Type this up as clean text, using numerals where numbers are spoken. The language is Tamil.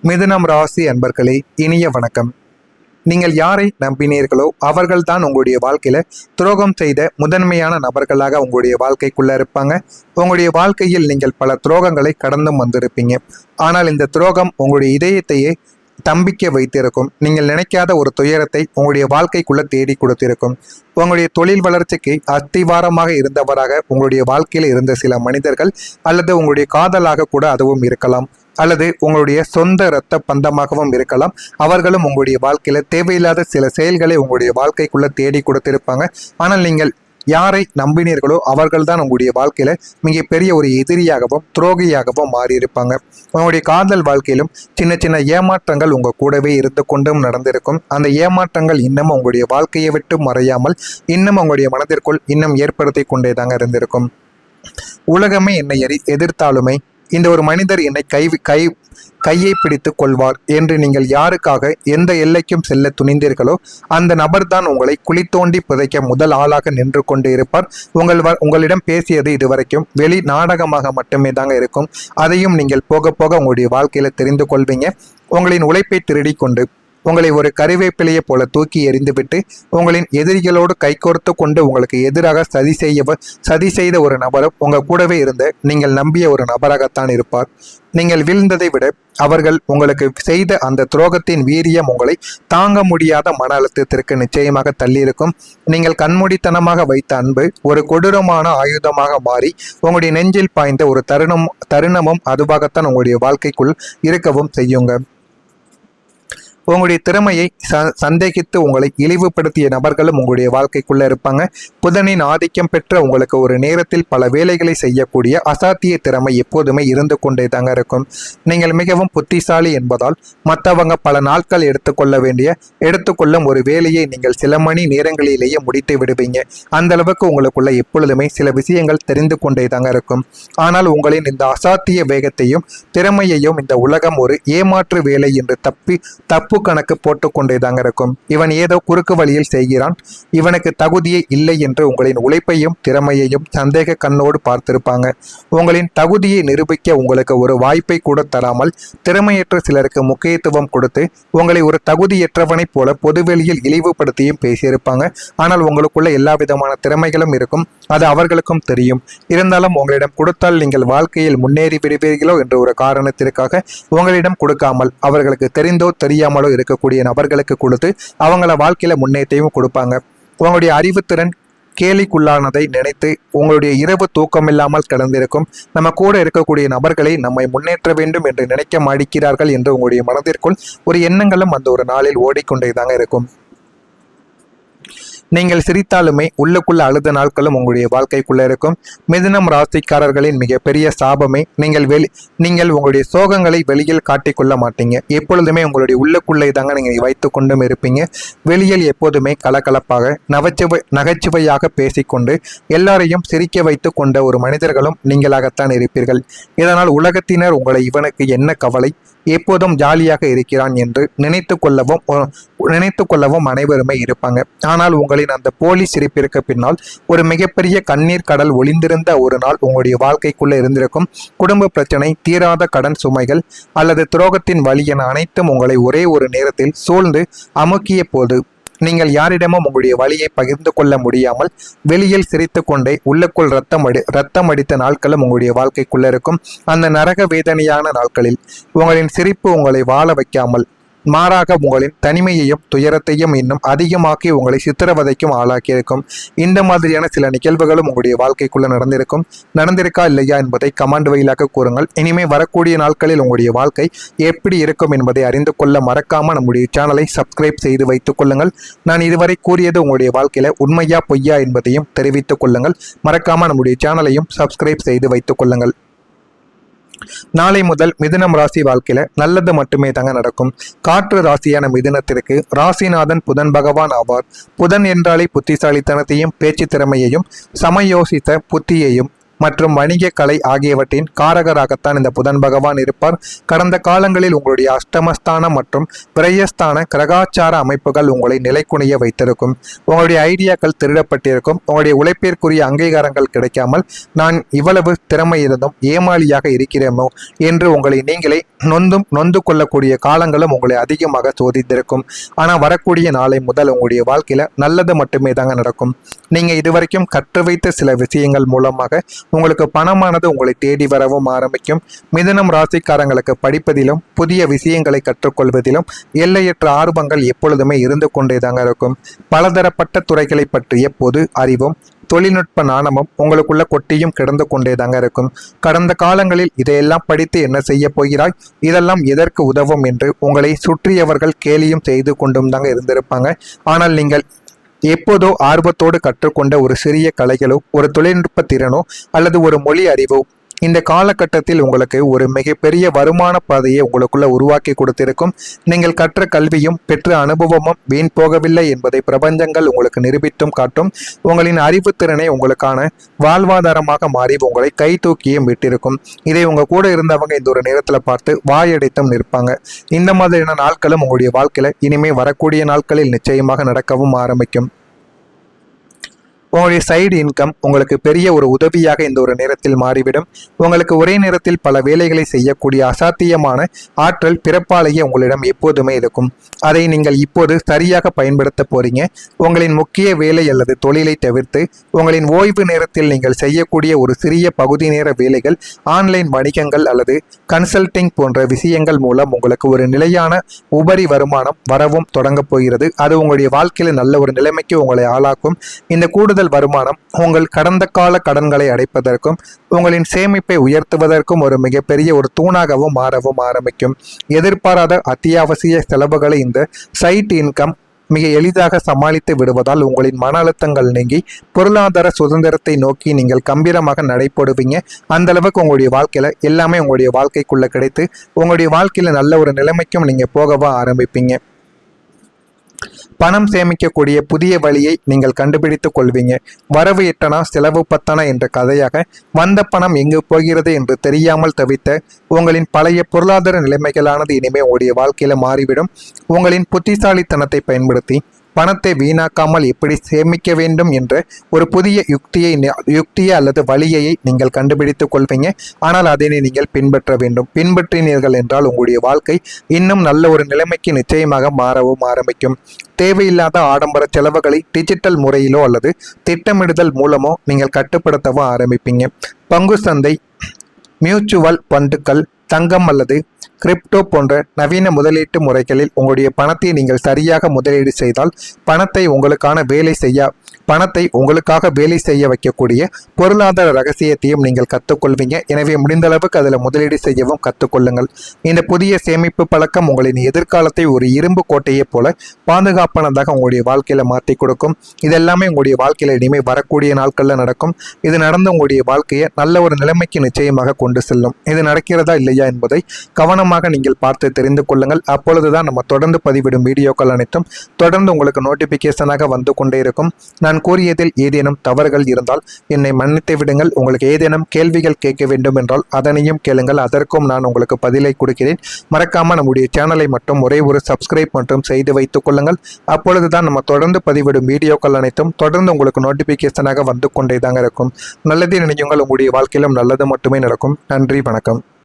மிதுனம் ராசி அன்பர்களே, இனிய வணக்கம். நீங்கள் யாரை நம்பினீர்களோ அவர்கள்தான் உங்களுடைய வாழ்க்கையில துரோகம் செய்த முதன்மையான நபர்களாக உங்களுடைய வாழ்க்கைக்குள்ள இருப்பாங்க. உங்களுடைய வாழ்க்கையில் நீங்கள் பல துரோகங்களை கடந்தும் வந்திருப்பீங்க. ஆனால் இந்த துரோகம் உங்களுடைய இதயத்தையே தம்பிக்க வைத்திருக்கும். நீங்கள் நினைக்காத ஒரு துயரத்தை உங்களுடைய வாழ்க்கைக்குள்ள தேடி கொடுத்திருக்கும். உங்களுடைய தொழில் வளர்ச்சிக்கு அஸ்திவாரமாக இருந்தவராக உங்களுடைய வாழ்க்கையில் இருந்த சில மனிதர்கள், அல்லது உங்களுடைய காதலாக கூட அதுவும் இருக்கலாம், அல்லது உங்களுடைய சொந்த இரத்த பந்தமாகவும் இருக்கலாம். அவர்களும் உங்களுடைய வாழ்க்கையில தேவையில்லாத சில செயல்களை உங்களுடைய வாழ்க்கைக்குள்ள தேடி கொடுத்திருப்பாங்க. ஆனால் நீங்கள் யாரை நம்பினீர்களோ அவர்கள்தான் உங்களுடைய வாழ்க்கையில மிகப்பெரிய ஒரு எதிரியாகவும் துரோகியாகவும் மாறியிருப்பாங்க. உங்களுடைய காதல் வாழ்க்கையிலும் சின்ன சின்ன ஏமாற்றங்கள் உங்க கூடவே இருந்து கொண்டும் நடந்திருக்கும். அந்த ஏமாற்றங்கள் இன்னும் உங்களுடைய வாழ்க்கையை விட்டு மறையாமல் இன்னும் உங்களுடைய மனதிற்குள் இன்னும் ஏற்படுத்தி கொண்டே தாங்க இருந்திருக்கும். உலகமே என்னை எதிர்த்தாலுமே இந்த ஒரு மனிதர் என்னை கையை பிடித்து கொள்வார் என்று நீங்கள் யாருக்காக எந்த எல்லைக்கும் செல்ல துணிந்தீர்களோ அந்த நபர்தான் உங்களை குழி தோண்டி புதைக்க முதல் ஆளாக நின்று கொண்டு இருப்பார். உங்களிடம் பேசியது இதுவரைக்கும் வெளி நாடகமாக மட்டுமே தாங்க இருக்கும். அதையும் நீங்கள் போக போக உங்களுடைய வாழ்க்கையில தெரிந்து கொள்வீங்க. உங்களின் உழைப்பை திருடி கொண்டு உங்களை ஒரு கறிவேப்பிலையை போல தூக்கி எறிந்துவிட்டு உங்களின் எதிரிகளோடு கைகோர்த்து கொண்டு உங்களுக்கு எதிராக சதி செய்த ஒரு நபரும் உங்க கூடவே இருந்த நீங்கள் நம்பிய ஒரு நபராகத்தான் இருப்பார். நீங்கள் வீழ்ந்ததை விட அவர்கள் உங்களுக்கு செய்த அந்த துரோகத்தின் வீரியம் உங்களை தாங்க முடியாத மன அழுத்தத்திற்கு நிச்சயமாக தள்ளியிருக்கும். நீங்கள் கண்மூடித்தனமாக வைத்த அன்பு ஒரு கொடூரமான ஆயுதமாக மாறி உங்களுடைய நெஞ்சில் பாய்ந்த ஒரு தருணமும் அதுவாகத்தான் உங்களுடைய வாழ்க்கைக்குள் இருக்கவும் செய்யுங்க. உங்களுடைய திறமையை சந்தேகித்து உங்களை இழிவுபடுத்திய நபர்களும் உங்களுடைய வாழ்க்கைக்குள்ள இருப்பாங்க. புதனின் ஆதிக்கம் பெற்ற உங்களுக்கு ஒரு நேரத்தில் பல வேலைகளை செய்யக்கூடிய அசாத்திய திறமை எப்போதுமே இருந்து கொண்டே தாங்க இருக்கும். நீங்கள் மிகவும் புத்திசாலி என்பதால் மற்றவங்க பல நாட்கள் எடுத்துக்கொள்ளும் ஒரு வேலையை நீங்கள் சில மணி நேரங்களிலேயே முடித்து விடுவீங்க. அந்த அளவுக்கு உங்களுக்குள்ள எப்பொழுதுமே சில விஷயங்கள் தெரிந்து கொண்டே தாங்க இருக்கும். ஆனால் உங்களின் இந்த அசாத்திய வேகத்தையும் திறமையையும் இந்த உலகம் ஒரு ஏமாற்று வேலை என்று தப்பு கணக்கு போட்டுக்கொண்டே தாங்க இருக்கும். இவன் ஏதோ குறுக்கு வழியில் செய்கிறான், இவனுக்கு தகுதியே இல்லை என்று உங்களின் உழைப்பையும் திறமையையும் சந்தேக கண்ணோடு பார்த்திருப்பாங்க. உங்களின் தகுதியை நிரூபிக்க உங்களுக்கு ஒரு வாய்ப்பை கூட தராமல் திறமையற்ற சிலருக்கு முக்கியத்துவம் கொடுத்து உங்களை ஒரு தகுதியற்றவனைப் போல பொதுவெளியில் இழிவுபடுத்தியும் பேசியிருப்பாங்க. ஆனால் உங்களுக்குள்ள எல்லா விதமான திறமைகளும் இருக்கும், அது அவர்களுக்கும் தெரியும். இருந்தாலும் உங்களிடம் கொடுத்தால் நீங்கள் வாழ்க்கையில் முன்னேறி விடுவீர்களோ என்ற ஒரு காரணத்திற்காக உங்களிடம் கொடுக்காமல் அவர்களுக்கு தெரிந்தோ தெரியாமலோ இருக்கக்கூடிய நபர்களுக்கு கொடுத்து அவங்கள வாழ்க்கையில முன்னேற்றமும் கொடுப்பாங்க. உங்களுடைய அறிவுத்திறன் கேலிக்குள்ளானதை நினைத்து உங்களுடைய இரவு தூக்கமில்லாமல் கடந்திருக்கும். நம்ம கூட இருக்கக்கூடிய நபர்களை நம்மை முன்னேற்ற வேண்டும் என்று நினைக்க மாடிக்கிறார்கள் என்று உங்களுடைய மனதிற்குள் ஒரு எண்ணங்களும் அந்த ஒரு நாளில் ஓடிக்கொண்டே தாங்க இருக்கும். நீங்கள் சிரித்தாலுமே உள்ளுக்குள்ள அழுத நாட்களும் உங்களுடைய வாழ்க்கைக்குள்ள இருக்கும். மிதுனம் ராசிக்காரர்களின் மிகப்பெரிய சாபமே நீங்கள் உங்களுடைய சோகங்களை வெளியில் காட்டிக்கொள்ள மாட்டீங்க. எப்பொழுதுமே உங்களுடைய உள்ளுக்குள்ளே தாங்க நீங்கள் வைத்து கொண்டும் இருப்பீங்க. வெளியில் எப்போதுமே கலகலப்பாக நகைச்சுவையாக பேசிக்கொண்டு எல்லாரையும் சிரிக்க வைத்து கொண்ட ஒரு மனிதர்களும் நீங்களாகத்தான் இருப்பீர்கள். இதனால் உலகத்தினர் உங்களை இவனுக்கு என்ன கவலை, எப்போதும் ஜாலியாக இருக்கிறான் என்று நினைத்து கொள்ளவும் அனைவருமே இருப்பாங்க. ஆனால் உங்களின் அந்த போலி சிரிப்பிற்கு பின்னால் ஒரு மிகப்பெரிய கண்ணீர் கடல் ஒளிந்திருந்த ஒரு நாள் உங்களுடைய வாழ்க்கைக்குள்ள இருந்திருக்கும். குடும்ப பிரச்சனை, தீராத கடன் சுமைகள் அல்லது துரோகத்தின் வலி என அனைத்தும் உங்களை ஒரே ஒரு நேரத்தில் சூழ்ந்து அமுக்கிய போது நீங்கள் யாரிடமும் உங்களுடைய வலியை பகிர்ந்து கொள்ள முடியாமல் வெளியில் சிரித்து கொண்டே உள்ளுக்குள் ரத்தம் அடித்த நாட்களும் உங்களுடைய வாழ்க்கைக்குள்ள இருக்கும். அந்த நரக வேதனையான நாட்களில் உங்களின் சிரிப்பு உங்களை வாழ வைக்காமல் மாறாக உங்களின் தனிமையையும் துயரத்தையும் இன்னும் அதிகமாக்கி உங்களை சித்திரவதைக்கும் ஆளாக்கியிருக்கும். இந்த மாதிரியான சில நிகழ்வுகளும் உங்களுடைய வாழ்க்கைக்குள்ள நடந்திருக்கா இல்லையா என்பதை கமெண்ட் வழியாக கூறுங்கள். இனிமே வரக்கூடிய நாட்களில் உங்களுடைய வாழ்க்கை எப்படி இருக்கும் என்பதை அறிந்து கொள்ள மறக்காம நம்முடைய சேனலை சப்ஸ்கிரைப் செய்து வைத்துக் கொள்ளுங்கள். நான் இதுவரை கூறியது உங்களுடைய வாழ்க்கையில உண்மையா பொய்யா என்பதையும் தெரிவித்துக் கொள்ளுங்கள். மறக்காம நம்முடைய சேனலையும் சப்ஸ்கிரைப் செய்து வைத்துக் கொள்ளுங்கள். நாளை முதல் மிதுனம் ராசி வாழ்க்கையில நல்லது மட்டுமே தாங்க நடக்கும். காற்று ராசியான மிதுனத்திற்கு ராசிநாதன் புதன் பகவான் ஆவார். புதன் என்றாலே புத்திசாலித்தனத்தையும் பேச்சு திறமையையும் சமயோசித்த புத்தியையும் மற்றும் வணிக கலை ஆகியவற்றின் காரகராகத்தான் இந்த புதன் பகவான் இருப்பார். கடந்த காலங்களில் உங்களுடைய அஷ்டமஸ்தானம் மற்றும் விரயஸ்தான கிரகாச்சார அமைப்புகள் உங்களை நிலைக்குனிய வைத்திருக்கும். உங்களுடைய ஐடியாக்கள் திருடப்பட்டிருக்கும். உங்களுடைய உழைப்பிற்குரிய அங்கீகாரங்கள் கிடைக்காமல் நான் இவ்வளவு திறமை இருந்தும் ஏமாளியாக இருக்கிறேனோ என்று உங்களை நீங்களே நொந்து கொள்ளக்கூடிய காலங்களும் உங்களை அதிகமாக சோதித்திருக்கும். ஆனால் வரக்கூடிய நாளை முதல் உங்களுடைய வாழ்க்கையில நல்லது மட்டுமே தாங்க நடக்கும். நீங்க இதுவரைக்கும் கற்று வைத்த சில விஷயங்கள் மூலமாக உங்களுக்கு பணமானது உங்களை தேடி வரவும் ஆரம்பிக்கும். மிதுனம் ராசிக்காரங்களுக்கு படிப்பதிலும் புதிய விஷயங்களை கற்றுக்கொள்வதிலும் எல்லையற்ற ஆர்வங்கள் எப்பொழுதுமே இருந்து கொண்டே தாங்க இருக்கும். பலதரப்பட்ட துறைகளை பற்றிய பொது அறிவும் தொழில்நுட்ப நாணமும் உங்களுக்குள்ள கொட்டியும் கிடந்து கொண்டே தாங்க இருக்கும். கடந்த காலங்களில் இதையெல்லாம் படித்து என்ன செய்ய போகிறாய், இதெல்லாம் எதற்கு உதவும் என்று உங்களை சுற்றியவர்கள் கேலியும் செய்து கொண்டும் தாங்க இருந்திருப்பாங்க. ஆனால் நீங்கள் எப்போதோ ஆர்வத்தோடு கற்றுக்கொண்ட ஒரு சிறிய கலைகளோ ஒரு தொழில்நுட்ப திறனோ அல்லது ஒரு மொழி அறிவோ இந்த காலகட்டத்தில் உங்களுக்கு ஒரு மிகப்பெரிய வருமான பாதையை உங்களுக்குள்ள உருவாக்கி கொடுத்திருக்கும். நீங்கள் கற்ற கல்வியும் பெற்ற அனுபவமும் வீண் போகவில்லை என்பதை பிரபஞ்சங்கள் உங்களுக்கு நிரூபித்தும் காட்டும். உங்களின் அறிவுத்திறனை உங்களுக்கான வாழ்வாதாரமாக மாறி உங்களை கை தூக்கியும் விட்டிருக்கும். இதை உங்க கூட இருந்தவங்க இந்த ஒரு நேரத்தில் பார்த்து வாயடைத்தும் நிற்பாங்க. இந்த மாதிரியான நாட்களும் உங்களுடைய வாழ்க்கையில இனிமே வரக்கூடிய நாட்களில் நிச்சயமாக நடக்கவும் ஆரம்பிக்கும். உங்களுடைய சைடு இன்கம் உங்களுக்கு பெரிய ஒரு உதவியாக இந்த ஒரு நேரத்தில் மாறிவிடும். உங்களுக்கு ஒரே நேரத்தில் பல வேலைகளை செய்யக்கூடிய அசாத்தியமான ஆற்றல் பிறப்பாலேயே உங்களிடம் எப்போதுமே இருக்கும். அதை நீங்கள் இப்போது சரியாக பயன்படுத்த போறீங்க. உங்களின் முக்கிய வேலை அல்லது தொழிலை தவிர்த்து உங்களின் ஓய்வு நேரத்தில் நீங்கள் செய்யக்கூடிய ஒரு சிறிய பகுதி நேர வேலைகள், ஆன்லைன் வணிகங்கள் அல்லது கன்சல்டிங் போன்ற விஷயங்கள் மூலம் உங்களுக்கு ஒரு நிலையான உபரி வருமானம் வரவும் தொடங்க போகிறது. அது உங்களுடைய வாழ்க்கையில் நல்ல ஒரு நிலைமைக்கு உங்களை ஆளாக்கும். இந்த கூடுதல் வருமானம் உங்கள் கடந்த கால கடன்களை அடைப்பதற்கும் உங்களின் சேமிப்பை உயர்த்துவதற்கும் ஒரு மிகப்பெரிய ஒரு தூணாகவும் மாறவும் ஆரம்பிக்கும். எதிர்பாராத அத்தியாவசிய செலவுகளை இந்த சைட் இன்கம் மிக எளிதாக சமாளித்து விடுவதால் உங்களின் மன அழுத்தங்கள் நீங்கி பொருளாதார சுதந்திரத்தை நோக்கி நீங்கள் கம்பீரமாக நடைபோடுவீங்க. அந்த அளவுக்கு உங்களுடைய வாழ்க்கையில எல்லாமே உங்களுடைய வாழ்க்கைக்குள்ள கிடைத்து உங்களுடைய வாழ்க்கையில நல்ல ஒரு நிலைமைக்கும் நீங்க போகவா ஆரம்பிப்பீங்க. பணம் சேமிக்கக்கூடிய புதிய வழியை நீங்கள் கண்டுபிடித்துக் கொள்வீங்க. வரவு எட்டனா செலவு பத்தனா என்ற கதையாக வந்த பணம் எங்கு போகிறது என்று தெரியாமல் தவித்த உங்களின் பழைய பொருளாதார நிலைமைகளானது இனிமே உங்களுடைய வாழ்க்கையில மாறிவிடும். உங்களின் புத்திசாலித்தனத்தை பயன்படுத்தி பணத்தை வீணாக்காமல் எப்படி சேமிக்க வேண்டும் என்ற ஒரு புதிய யுக்தியை அல்லது வழியை நீங்கள் கண்டுபிடித்துக் கொள்வீங்க. ஆனால் அதனை நீங்கள் பின்பற்ற வேண்டும். பின்பற்றினீர்கள் என்றால் உங்களுடைய வாழ்க்கை இன்னும் நல்ல ஒரு நிலைமைக்கு நிச்சயமாக மாறவும் ஆரம்பிக்கும். தேவையில்லாத ஆடம்பர செலவுகளை டிஜிட்டல் முறையிலோ அல்லது திட்டமிடுதல் மூலமோ நீங்கள் கட்டுப்படுத்தவும் ஆரம்பிப்பீங்க. பங்கு சந்தை, மியூச்சுவல் ஃபண்டுகள், தங்கம் அல்லது கிரிப்டோ போன்ற நவீன முதலீட்டு முறைகளில் உங்களுடைய பணத்தை நீங்கள் சரியாக முதலீடு செய்தால் பணத்தை உங்களுக்காக வேலை செய்ய வைக்கக்கூடிய பொருளாதார ரகசியத்தையும் நீங்கள் கற்றுக்கொள்வீங்க. எனவே முடிந்த அளவுக்கு அதில் முதலீடு செய்யவும் கற்றுக்கொள்ளுங்கள். இந்த புதிய சேமிப்பு பழக்கம் உங்களின் எதிர்காலத்தை ஒரு இரும்பு கோட்டையை போல பாதுகாப்பானதாக உங்களுடைய வாழ்க்கையில மாற்றி கொடுக்கும். இதெல்லாமே உங்களுடைய வாழ்க்கையில இனிமேல் வரக்கூடிய நாட்கள்ல நடக்கும். இது நடந்து உங்களுடைய வாழ்க்கையை நல்ல ஒரு நிலைமைக்கு நிச்சயமாக கொண்டு செல்லும். இது நடக்கிறதா இல்லையா என்பதை கவனமாக நீங்கள் பார்த்து தெரிந்து கொள்ளுங்கள். அப்பொழுதுதான் நம்ம தொடர்ந்து பதிவிடும் வீடியோக்கள் அனைத்தும் தொடர்ந்து உங்களுக்கு நோட்டிபிகேஷனாக வந்து கொண்டே இருக்கும். நான் கூறியதில் ஏதேனும் தவறுகள் இருந்தால் என்னை மன்னித்து விடுங்கள். உங்களுக்கு ஏதேனும் கேள்விகள் கேட்க வேண்டும் என்றால் அதனையும் கேளுங்கள். அதற்கும் நான் உங்களுக்கு பதிலை கொடுக்கிறேன். மறக்காம நம்முடைய சேனலை மட்டும் ஒரே ஒரு சப்ஸ்கிரைப் மட்டும் செய்து வைத்துக் கொள்ளுங்கள். அப்பொழுதுதான் நம்ம தொடர்ந்து பதிவிடும் வீடியோக்கள் அனைத்தும் தொடர்ந்து உங்களுக்கு நோட்டிபிகேஷனாக வந்து கொண்டே தாங்க இருக்கும். நல்லதே நினையுங்கள். உங்களுடைய வாழ்க்கையிலும் நல்லது மட்டுமே நடக்கும். நன்றி, வணக்கம்.